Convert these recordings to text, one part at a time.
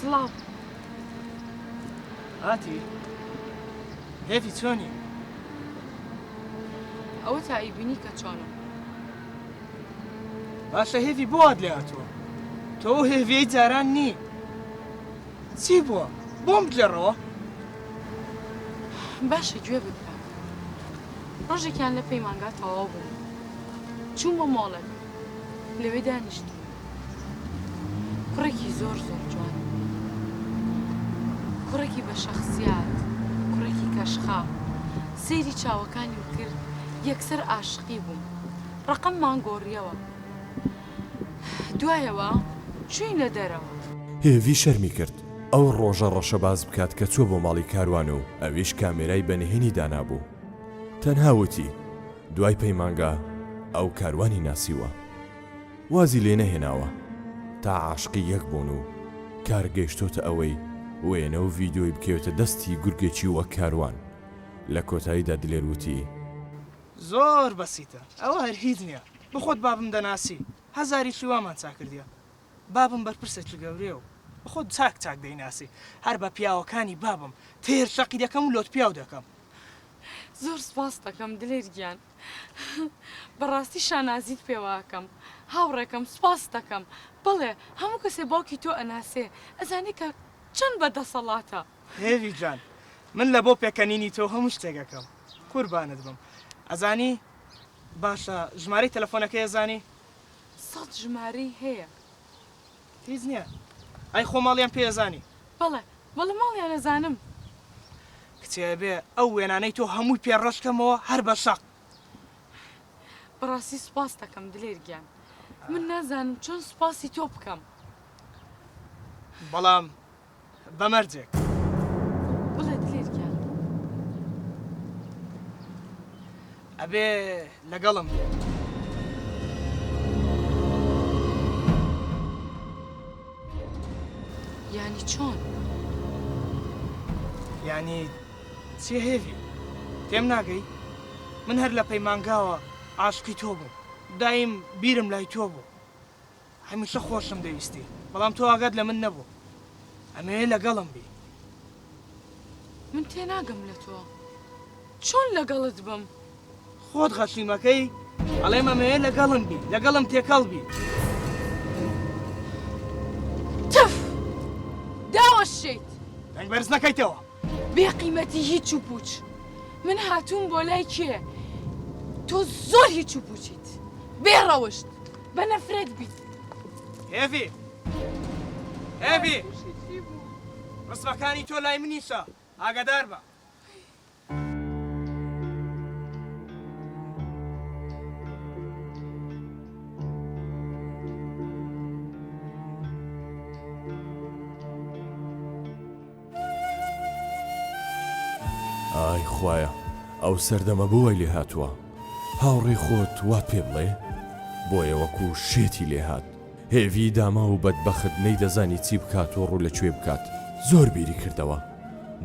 سڵاو هاتی هێفی چۆنی؟ ئەوە تا ئیبینی کە چۆنم باشە هێفی بۆ هات لێ هاتووە تۆ هێڤیەی جاران نی چی بووە؟ بۆم بگێڕەوە؟ باشە گوێ بکە ڕۆژێکیان لە پەیمانگا تەواو بووم چوومە مۆڵێک لەوێ دانیشتم کوڕێکی زۆر جوان کوڕێکی بە شەخسیات کوڕێکی کەشخا سەیری چاوەکانی کرد یەکسەر عاشقی بووم ڕقممان گۆڕیەوە دوایەوە چووینە دەرەوە هێوی شەرمی کرد ئەو ڕۆژە ڕەشەباز بکات کە چوە بۆ ماڵی کاروان و ئەویش کامێرای بەنهێنی دانابوو تەنها وتی دوای پەیمانگا ئەو کاروانی ناسیوە وازی لێ نەهێناوە تا عاشقی یەک بوون و کار گەیشتۆتە ئەوەی وێنە و ڤیدیۆی بکەوێتە دەستی گورگێکی وەک کاروان لە کۆتاییدا دلێر وتی زۆر بەسیتە ئەوە هەر هیچ نییە بخۆت بابم دەناسی هەزاری شیوامان چاکردیە بابم بەرپرسێکی گەورەیە و بخۆت چاک دەیناسی هەر بە پیاوەکانی بابم تێر شەقی دەکەم و لۆت پیاو دەکەم زۆر سپاس دەکەم دلێر گیان بەڕاستی شانازیت پێواکەم هاوڕێکم سپاس دەکەم بڵێ هەموو کەسێ باوکی تۆ ئەناسێ ئەزانی کە چەند بەدەسەڵاتە هێوی جان من لە بۆ پێکەنینی تۆ هەموو شتێکەکەم قوربانت بم ئەزانی باشە ژمارەی تەلەفۆنەکەی ئەزانی 100 ژمارەی هەیە هیچ نییە ئەی خۆماڵیان پێزانی بەڵێ ماڵیان ئەزانم کچێ بێ ئەو وێنانەی تۆ هەمووی پێڕەشکەمەوە هەر بە شەق بەڕاستی سپاس دەکەم دلێر گیان من نازانم چۆن سپاسی تۆ بکەم بەڵام بەمەرجێک بڵێ دلێر گیان ئەبێ لەگەڵم بێ یانی چۆن یعنی چێ هێوی تێم ناگەی من هەر لە پەیمانگاوە عاشقی تۆ بوو دایم بیرم لای تۆ بوو هەمیشە خۆشم دەویستی بەڵام تۆ ئاگات لە من نەبوو ئەمەیە لەگەڵم بی من تێناگەم لە تۆ چۆن لەگەڵت بم خۆت غەشیمەکەی ئەڵێم ئەمەیە لەگەڵم بی لەگەڵم تێکەڵ بی تف داوەشیت دەنگ بەرز نەکەیتەوە بێ قیمەتی هیچ و پوچ من هاتووم بۆ لای کێ تۆ زۆر هیچ و پوچیت بێ ڕەوشت بە نەفرەت بیت هێوی هێوی ڕسمەکانی تۆ لای منیشە ئاگادار بە ئای خوایە ئەو سەردەمە بۆی لێ هاتووە هاوڕێی خۆت وات پێ بڵێ بۆیە وەکو شێتی لێ هات هێوی داما و بەدبەخت نەیدەزانی چی بکات و ڕوو لەکوێ بکات زۆر بیری کردەوە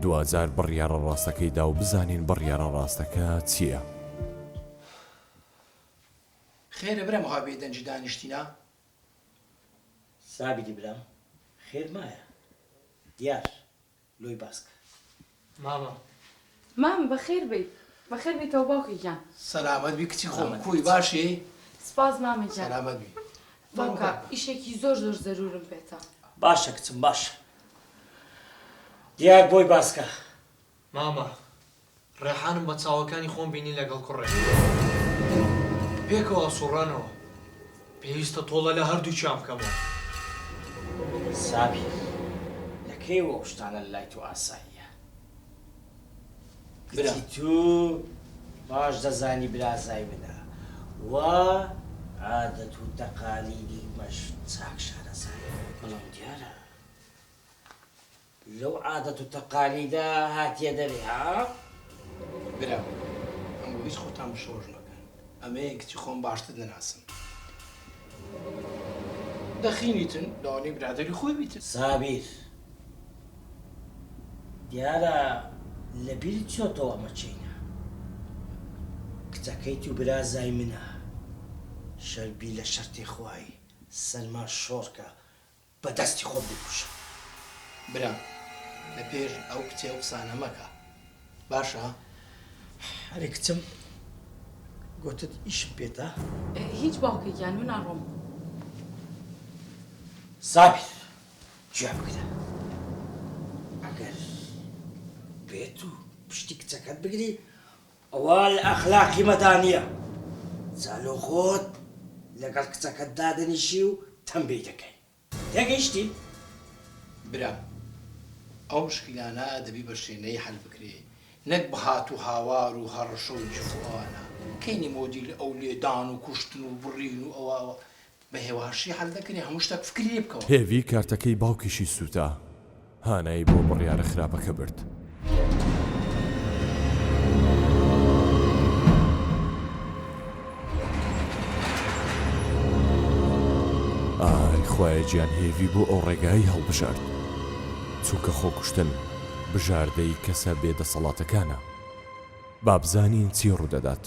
2000 بڕیارە ڕاستەکەی دا و بزانین بڕیارە ڕاستەکە چییە خێرە برە مەهابێ دەنجی دانیشتینە سابیدی برام خێر مایە دیار لۆی باسکە مام بەخێر بیت بەخێر بیتەوە باوکی گیان سەلامەت بی کچی خۆم کوی باشی سپاس مامە گیان سەلامەت بی باوکە ئیشێکی زۆر زەرورم پێتە باشە کچم باشە دیار بۆی باسکە ماما ڕێحانم بە چاوەکانی خۆم بینی لەگەڵ کوڕێ پێکەوە سوڕانەوە پێویستە تۆڵە لە هەردووچیان بکەمەوە سابی لەکەیوە شتانە لای تۆ ئاساییە کچی تو باش دەزانی برازای منە وا عادەت و تەقالیدی مەش چاک شارەزایە بەڵام دیارە لەو عادەت و تەقالیدا هاتیە دەرێ ها برا ئەم بۆ هیچ خۆتان بشۆژ مەکەن ئەمەیە کچی خۆم باشتر دەناسم دەخینیتن لەوانەی برادری خۆی بیتن سابیر دیارە لەبیری چۆتەوە ئەمە چینە کچەکەی تو برازای منە شەربی لە شەرتی خوای سەلمان شۆڕکە بە دەستی خۆ بکوشە برا لە پێش ئەو کچێ و قسانە مەکە باشە؟ هەرێ کچم گوتت ئیشم پێێتە هیچ باوکێکیان من ئاڕۆم سابیر گوێ بگرە ئەگەر بێت و پشتی کچەکەت بگری ئەوە لە ئەخلاقی مەدانیە زالۆ خۆت لەگەڵ کچەکەت دادەنیشی و تەمبی دەکەی تێگەیشتی؟ برا ئەو مشکلانە دەبی بە شوێنەی هەل بکرێ نەک بە هات و هاوار و هەڕەشە و جفوانە کەینی مۆدیل ئەو لێدان و کوشتن و بڕین و ئەوە بە هێواشی هەل دەکەنی هەموو شتێک فکری لێ بکەوە هێوی کارتەکەی باوکیشی سووتا هانایی بۆ بڕیارە خراپەکە برد. ئای خوایە گیان هێوی بۆ ئەو ڕێگایی هەڵبژارد چووکە خۆکوشتن بژاردەی کەسە بێدەسەڵاتەکانە بابزانین چی ڕوودەدات.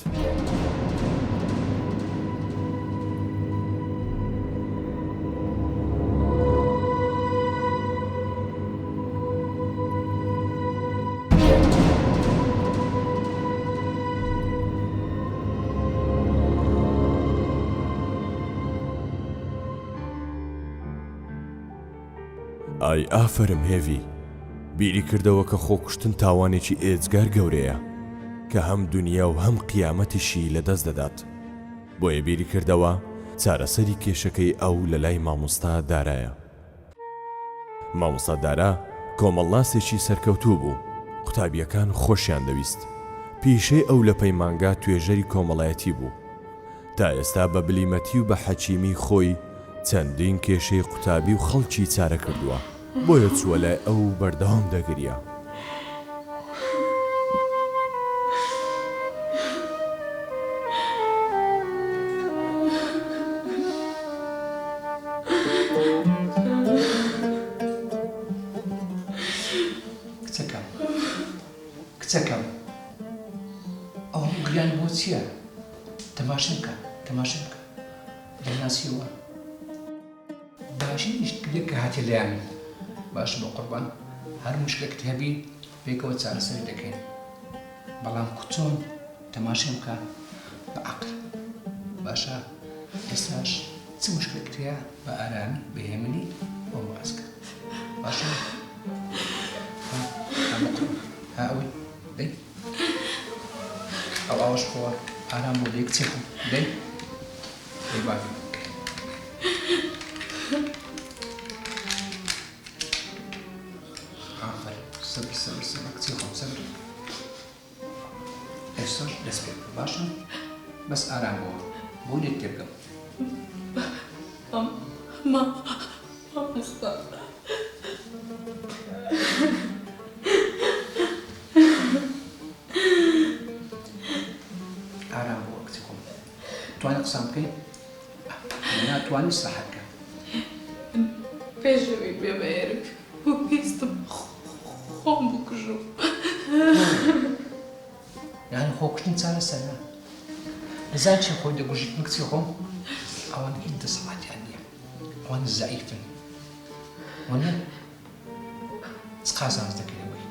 ئای ئافرم هێوی بیری کردەوە کە خۆکوشتن تاوانێکی ئێجگار گەورەیە کە هەم دنیا و هەم قیامەتیشی لەدەست دەدات بۆیە بیری کردەوە چارەسەری کێشەکەی ئەو لە لای مامۆستا دارایە. مامۆستا دارا کۆمەڵاسێکی سەرکەوتوو بوو قوتابیەکان خۆشیان دەویست پیشەی ئەو لە پەیمانگا توێژەری کۆمەڵایەتی بوو تا ئێستا بە بلیمەتی و بە حەکیمی خۆی چەندین کێشەی قوتابی و خەڵکی چارە کردووە بۆیە چووە لای ئەو بەردەوام دەگریا. کچەکەم ئەو گریان بۆ چییە؟ تەماشا بکە دەناسیەوە باشی نیشتگرێک کە هاتی لایەن باش بۆ قوربان هەر مشکلێکت هەبی پێکەوە چارەسەری دەکەین بەڵام کوچۆن تەماشا بکە بە عەقل باشە ئێستاش چ مشکلێکت هەیە بە ئارامی بەهێمنی بۆ باسکە باشە ها ئەوەی دەی ئەو ئاوەش خۆوە ئارام بۆ دەی کچێکم دەی دەی بابی سەبر کچی خۆم سەبر ئێستاش دەست پێ بکە باشە بەس ئارام بۆوە بۆ لێت تێ بکەم مامۆستا ئارام بۆوە کچی خۆم توانێت قسام بکەیت ناتوانی ساحەت بکە پێشەوەی بێ بە ئێرک بۆ پێستم خۆم بکوژم یعنی خۆکوشتن چارە سەرە لەزان چی خۆی دەگوژیت من کچی خۆم ئەوان هیچ دەسەڵاتیان نییە ئەوان زەعیفن وانە چ قازانز دەکەیەوەی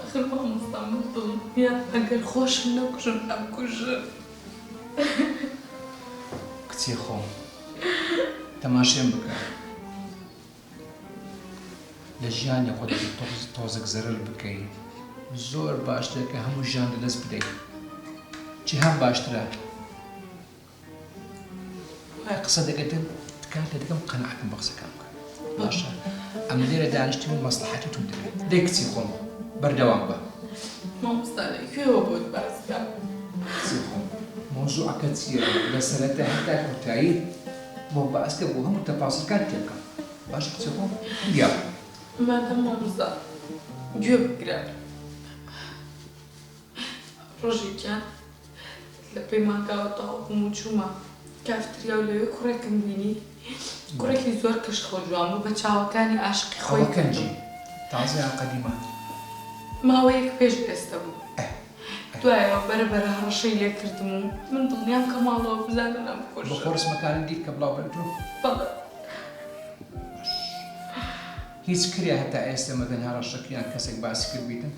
آخر مامۆستا من دڵنیا ئەگەر خۆشم نەکوژم ئەمکوژم کچی خۆم تەماشێم بکە لە ژیانی خۆت تۆزێک زەرر بکەیت زۆر باشترە کە هەموو ژیان لەدەست بدەیت چی هەم باشترە وای قسە دەگەتم تکات لە دەکەم قەنەعەتم بە قسەکان بکە باشە ئەمە لێرە دانیشتی من مەسلحەتی تۆم دەکەیت دەی کچی خۆم بەردەوام بە مامۆستا لەکوێوە بۆت باس بکەم کچی خۆم مۆزوعەکە چییە لە سەرەتا هەتا کۆتایی بۆ باسکە بۆ هەموو تەپاسەکان تێ بکەم باشە کچی خۆم بیا مادەم مامۆستا گوێ بگرە ڕۆژێکیان لە پەیمانگاوە تەواو بووم و چوومە کافتریا و لەوێ کوڕێکم بینی کوڕێکی زۆر کەشخۆ جوان بوو بە چاوەکانی عاشقی خۆی کەنجی تازەیان قەدیمە ماوەیەک پێش ئێستا بوو دوایەوە بەرەبەرە هەڕەشەی لێ کردم و من دڵنیام کە ماڵەوە بزانن ئەم بۆ خۆشە خۆ ڕسمەکانی دیت کە بڵاو بێت بەڵێ هیچ کریا هەتا ئێستا مەدەنها ڕەشەکیان کەسێک باسی کرد بیتن؟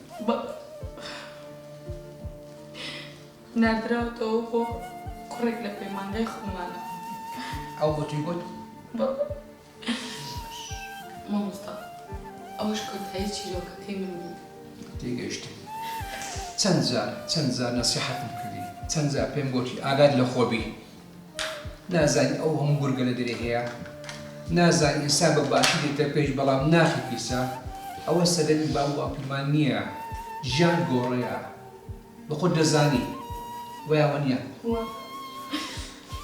نردراوەتەوە بۆ کوڕێک لە پەیمانگای خۆمانە. ئەو بۆ توی گوت؟ مامۆستا ئەوەش کۆتایی چیرۆکەکەی من بوو. تێگەیشتم. چەند جار نەسیحەتم کردی، چەند جار پێم گوتی ئاگاد لە خۆبی. نازانی ئەو هەموو گورگە لە دەرێ هەیە، نازانی ئینسان بە باشی دێتە پێش بەڵام ناخی پیسە، ئەوە سەدەنی باو ئاپیمان نییە، ژیان گۆڕەیە، بە خۆت دەزانی، وایەوە نییە.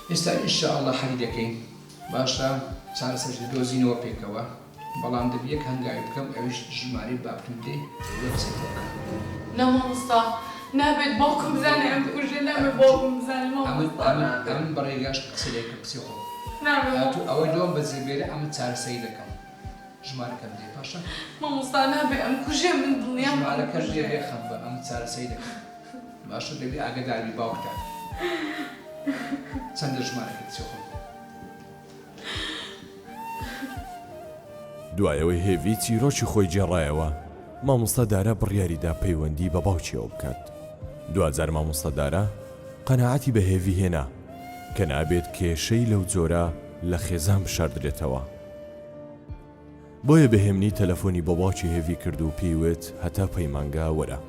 ئێستا ئینشاءالله حەلی دەکەین، باشە چارەسەرش دۆزینەوە پێکەوە، بەڵام دەبێت یەک هەنگاوی بکەم ئەویش ژمارەی باوکم دێ وەبسایت بکەم. نا مامۆستا نابێت باوکم بزانێ ئەم کوژێ نابێت باوکم بزانێ مامۆستا نابێت. ئەمن بەڕێگاش قسە لێکە قسەی خۆ. نابێت ئەوەی دۆم بەجێبێرە ئەمە چارەسەری دەکەم. ژمارەکەم دێ پاشە؟ مامۆستا نابێت ئەم کوژێ من دڵنیام ژمارەکەش دێ بێخەم بە ئەمە چارەسەری دەکەم. باشە دەبێت ئاگاداری باوکتە. چەندە ژمارەکەت چی خۆ؟ دوایەوەی هێوی چیرۆکی خۆی جێڕایەوە مامۆستا دارا بڕیاریدا پەیوەندی بە باوکیەوە بکات. دوجار مامۆستا دارا قەناعەتی بە هێوی هێنا کە نابێت کێشەی لەو جۆرە لە خێزان بشاردرێتەوە. بۆیە بەهێمنی تەلەفۆنی بە باوکی هێوی کرد و پێیوێت هەتا پەیمانگا وەرە.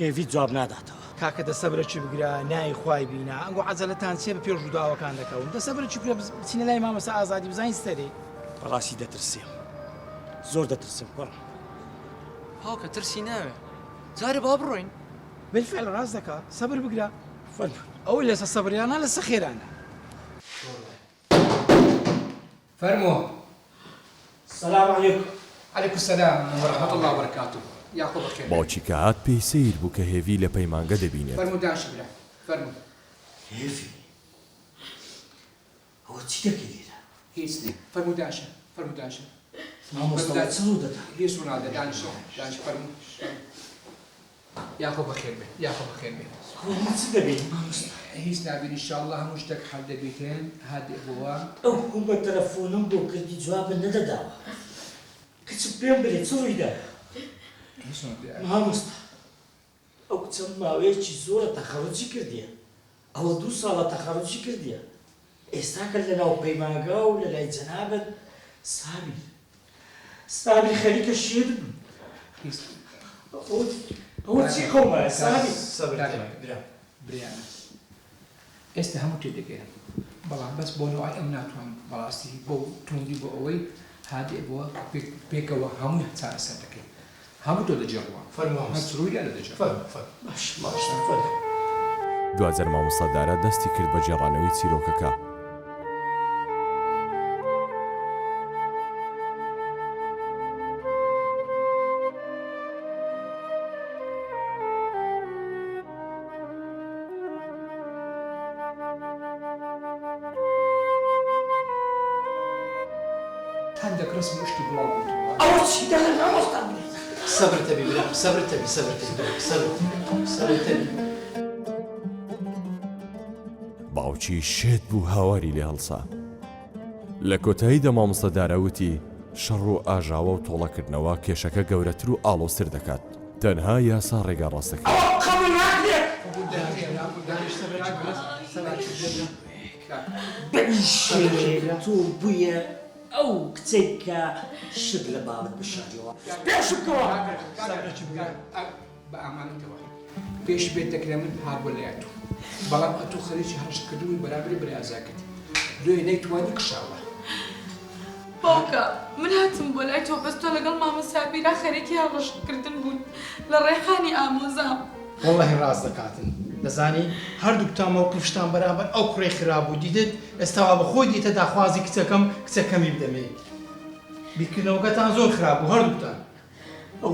هێوی جواب ناداتەوە. کاکە دەسەبرەکی بگرە نای خوای بینە ئەنگۆ عەجەلەتان چێ بە پێش ڕووداوەکان دەکەون دەسەبرەکی پێ بچینە لای مامەسا ئازادی بزانین سەرێ. بەڕاستی دەترسیم زۆر دەترسم کوڕم. هاوکە ترسی ناوێ جارێ با بڕۆین. بالفعل ڕاست دەکا سەبر بگرە ئەوەی لەسە سەبریانە لەسە خێرانە. فەرمۆ. سەلام عەلەیکوم. عەلەیکوم سەلام وەرەحمەتوڵڵا وبەرەکاتوه. یاخۆ بەخێر. باوکی کە هات پێی سیر بوو کە هێوی لە پەیمانگە دەبینێت. فەرموو داش برا فەرموو. هێوی ئەوە چی دەکەی لێرە؟ هیچ نییە. فەرموو داشە فەرموو داشە. مامۆستا چ ڕوو دەدا؟ هیچ ڕوو نادە دانیشەوە دانیش فەرموو. یاخۆ بەخێر بێ یاخۆ بەخێر بێ. چ دەبێت مامۆستا؟ هیچ نابێت ئینشاءالله هەموو شتێک حەل دەبێتێن هادێ بۆوە. ئەو هەم بە تەلەفۆنم بۆ کردی جوابن نەدەداوە. کچ پێم بڵێ چ ڕوویدا؟ مامۆستا ئەو کچە ماوەیەکی زۆرە تەخەڕوجی کردیە. ئەوە 2 ساڵە تەخەڕوجی کردیە. ئێستا کە لە ناو پەیمانگا و لە لای جەنابەت سابیر خەریکە شێت بوو. ئەوە چی خۆمە سابیر؟ بریانە ئێستا هەموو تێدەگەیان بەڵام بەس بۆ نەوەی ئەم ناتوانم بەڕاستی بۆ توندی بۆ ئەوەی هادێ بۆ پێکەوە هەمووی چارەسەر دەکەین هەموو تۆ دەجێڕوە هەچڕووی لە دەجێ باش فەرموو. دوجار مامۆستا دارا دەستی کرد بە جێڕانەوەی چیرۆکەکە. هەندێک ڕسم شتی بڵاو بوو. ئەوە چی دەڵێ مامۆستا بڵێ؟ سەبرتەبی برا سەبرتەبی سەبرتەبی. باوکی شێت بوو هاواری لێ هەڵسا. لە کۆتاییدا مامۆستا داراوتی شەڕ و ئاژاوە و تۆڵەکردنەوە کێشەکە گەورەتر و ئاڵۆستر دەکات. تەنها یاسا ڕێگا ڕاستەکە. بەنیشێ تۆ بوویە ئەو کچێک کە شت لە بابەت بشاریەوە پێشکەوە بە ئامانەتەوە پێش بێت دەکرێ من هات بۆ لایەتوو بەڵام ئەتوو خەریکی هەرشت کردووی بەرامبەری برازاکردی دوێ نەیتوانی قشاوە. باوکە من هاتم بۆ لای تۆ بەس تۆ لەگەڵ مامۆستا بیرا خەریکی هەڵەشتکردن بوون لە ڕێحانی ئامۆزام. وەڵڵاهی ڕاست دەکاتن دەزانی هەردووکتان مووقفشتان بەرامبەر ئەو کوڕی خراپ بوو دیدت ئێستاوا بە خۆی دیتە داخوازی کچەکەمی بدەمێ. بیرکردنەوەکەتان زۆر خراپ بوو هەردووکتان. ئەو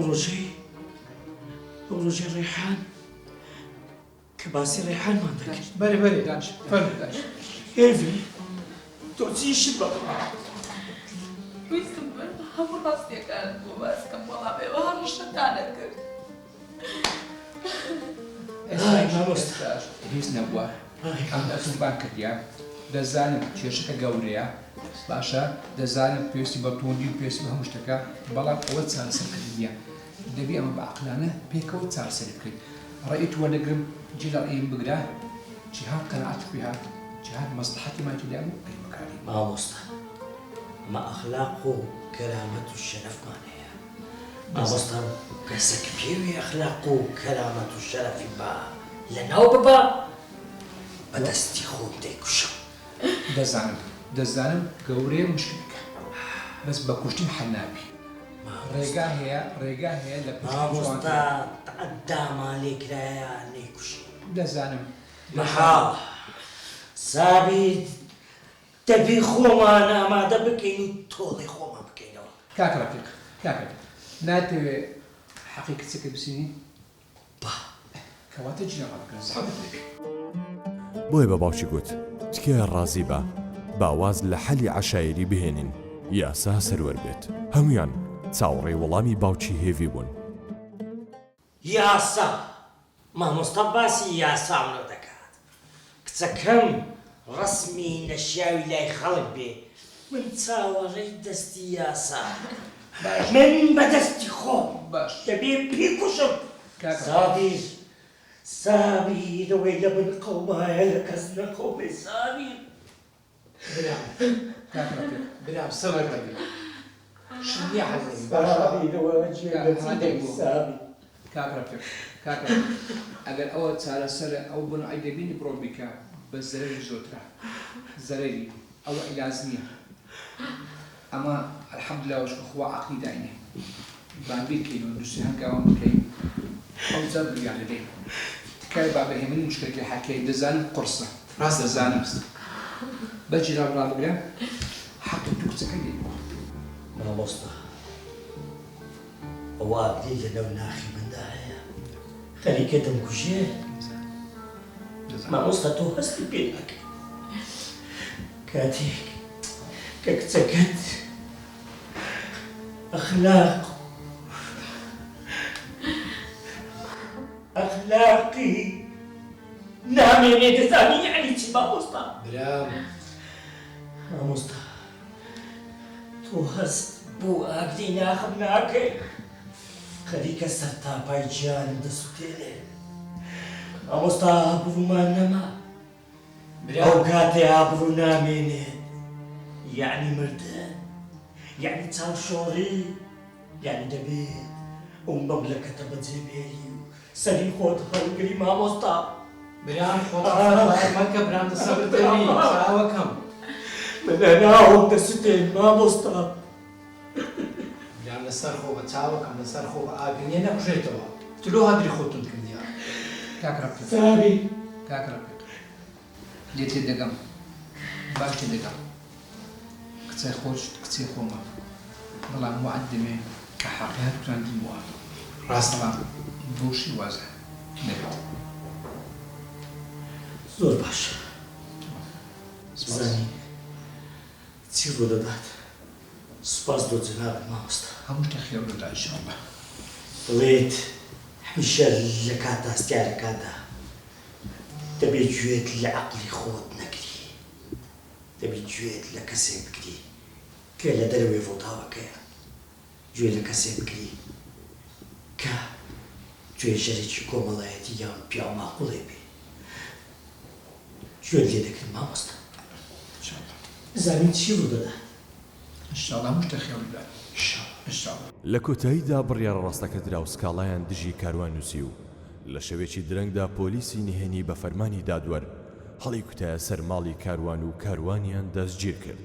ڕۆژەی ڕێحان کە باسی ڕێحانمان دەکرد. بەرێ فەرموو داش. هێوی تۆ چی شت بە ویستم هەموو ڕاستیەکان بۆ باسکەم وەڵام ئێوە هەر ڕشتانە کرد. هیچ نەبووە ئەم ئەتوبان کردیا دەزانم کێشەکە گەورەیە باشە دەزانم پێویستی بە تۆندی و پێویستی بە هەموو شتەکە بەڵام ئەوە چارەسەرکردنیە دەبێ ئەمە بە عەقلانە پێکەوە چارەسەر بکەیت ڕێیت وەرنەگرم جێ لە ڕێیم بگرا جیهاد قەناعەت پێ هات جیهاد مەسلحەتی ماکیدا بوو ئەی بەکاری مامۆستا ئەمە ئەخلاق و کەرامەت و شەرەفمان هەیە مامۆستا کەسێک پێوی ئەخلاق و کەرامەت و شەرەفی بە لەناو ببە بەدەستی خۆم دەیکوشم. دەزانم گەورەیە مشکلەکە بەس بە کوشتن حەل نابی ڕێگا هەیە لە مامۆستا دامان لێکرایە نەیکوشی دەزانم مەحاڵ سابیر دەبێ خۆمان ئامادە بکەین و تۆڵی خۆمان بکەینەوە. کاکڕەفیق ناتەوێ حەقی کچەکە بسینی با کەواتە جنەوە بکەن سەحەبەت لێ بۆیە بە باوکی گوت تکایە ڕازی بە باواز لە حەلی عەشایری بهێنین یاسا سەروەر بێت. هەمویان چاوەڕێی وەڵامی باوکی هێوی بوون. یاسا مامۆستا باسی یاساونە دەکات کچەکەم ڕسمی نەشیاوی لای خەڵک بێ من چاوەڕێی دەستی یاسا من بەدەستی خۆم باش دەبێ پێکوشم. سابیر ئەوەی لە بن قەومایە لە کەس نەخۆمێ سابیر برام سەبەر بەبێ شنیە حەزەی سابیرەوە جێگەچی سابیر کاکڕەفیق ئەگەر ئەوە چارەسەرە ئەو بن ئەیدەبینی بڕۆ بیکە بە زەرەری زۆرترە زەرەری ئەوە عیلاج نییە ئەمە ئەلحەمدوللا وشکە خوا عەقلی داینێ بابیرکەین و دووسی هەنگاوان بکەین ئەو جار بریان لەبێ تکای بابەهێمنی مشکلەکە حەکەی دەزانم قورسە ڕاست دەزانم بەجی ڕابڕابگرە حەقی دوو کچەکەی دێ مامۆستا ئەوە عەبدی لەنەو ناخی مندا هەیە خەریکە دەمکوژێ مامۆستا تۆ هەستی پێ ناکەی کاتێک کە کچەکەت ئەخلاقی نامێنێ دەزانی یعنی چی مامۆستا؟ برام مامۆستا تۆ هەست بۆ ئاگری ناخم ناکەی خەریکە سەرتاپای گیانم دەسووتێنێ مامۆستا ئابروومان نەما ئەو کاتێ ئابروو نامێنێت یعنی مردن یعنی چاوشۆڕی یعنی دەبێت ئەو مەبلەکەتە بەجێبێری و سەری خۆت هەڵگری مامۆستا برام خۆت مەکە برام دەسەبر دەبی چاوەکەم منە ناوم دەسووتێن مامۆستا برام لەسەر خۆ بە چاوەکەم لەسەر خۆ بە ئاگرنیە نەکوژێتەوە تلۆ هەدری خۆتون کردیا کاکڕەفیق سابی کاکڕەفیق لێ تێ دەگەم باش تێ دەگەم کچەی خۆش کچەی خۆمە بەڵام وعد دەمێ کە حەقیقەت بتوانین بووە ڕاستەڵام بۆشی وازە نەبێت زۆر باش بزانی چی ڕوو دەدات سوپاس بۆ جەنابەت مامۆستا هەموو شتێک خێر دەدا ئینشاءڵڵا بڵێت هەمیشە لە کات ئاستیارەکاندا دەبێت گوێت لە عەقڵی خۆت نەگری دەبێت گوێت لە کەسێک بگری کە لە دەرەوەی ڕۆتاوەکەیە گوێ لە کەسێک بگری کە توێژەرێکی کۆمەڵایەتی یان پیاو ماقوڵێ بێ گوێت لێ دەکرد مامۆستا زانین چی ڕوو دەدات ئینشاءڵڵا هەموو شتێک خێر دەدا ئینشاءڵڵا لە کۆتاییدا بڕیارە ڕاستەکە درا و سکاڵایان دژی کاروان نووسی و لە شەوێکی درەنگدا پۆلیسی نهێنی بە فەرمانی دادوەر هەڵی کوتایە سەر ماڵی کاروان و کاروانیان دەستگیر کرد.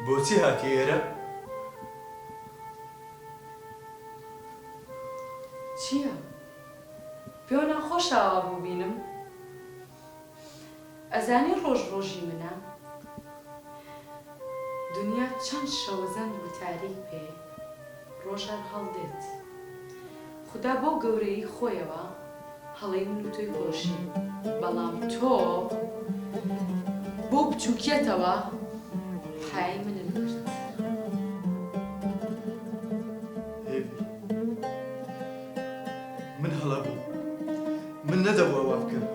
بۆچی هاتی ئێرە؟ چییە؟ پێ ناخۆشەوە ببینم؟ ئەزانی ڕۆژی منە؟ دنیا چەند شەوەزەند و تاریک پێ ڕۆژان هەڵدێت. خدا بۆ گەورەی خۆیەوە هەڵەی من و تۆی پۆشی، بەڵام تۆ بۆ بچووکێتەوە حای منت کرد. من هەڵە بوو، من نەدەبووە وا بکەم،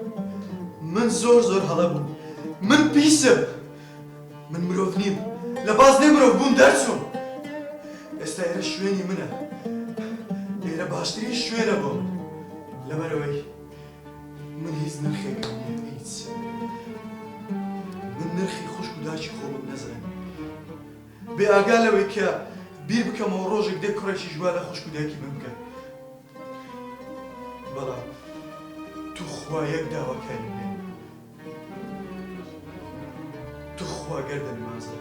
من زۆر هەڵە بوو، من پیسم، من مرۆڤ نیم، لە بازنێ مرۆڤ بووم دەرچووم. ئێستا ئێرە شوێنی منە، ئێرە باشترین شوێنە بۆ من، لەبەرەوەی من هیچ نرخێکم نییە، هیچ. من نرخی خوشک و داچی خۆمم نەزانم، بێ ئاگا لەوەی کە بیر بکەمەوە ڕۆژێک دێک کوڕێکی ژوا لە خوشک و دایکی من بکە. بەڵام تو خوا یەک داواکاری بێ، تو خوا گەردە نمازە،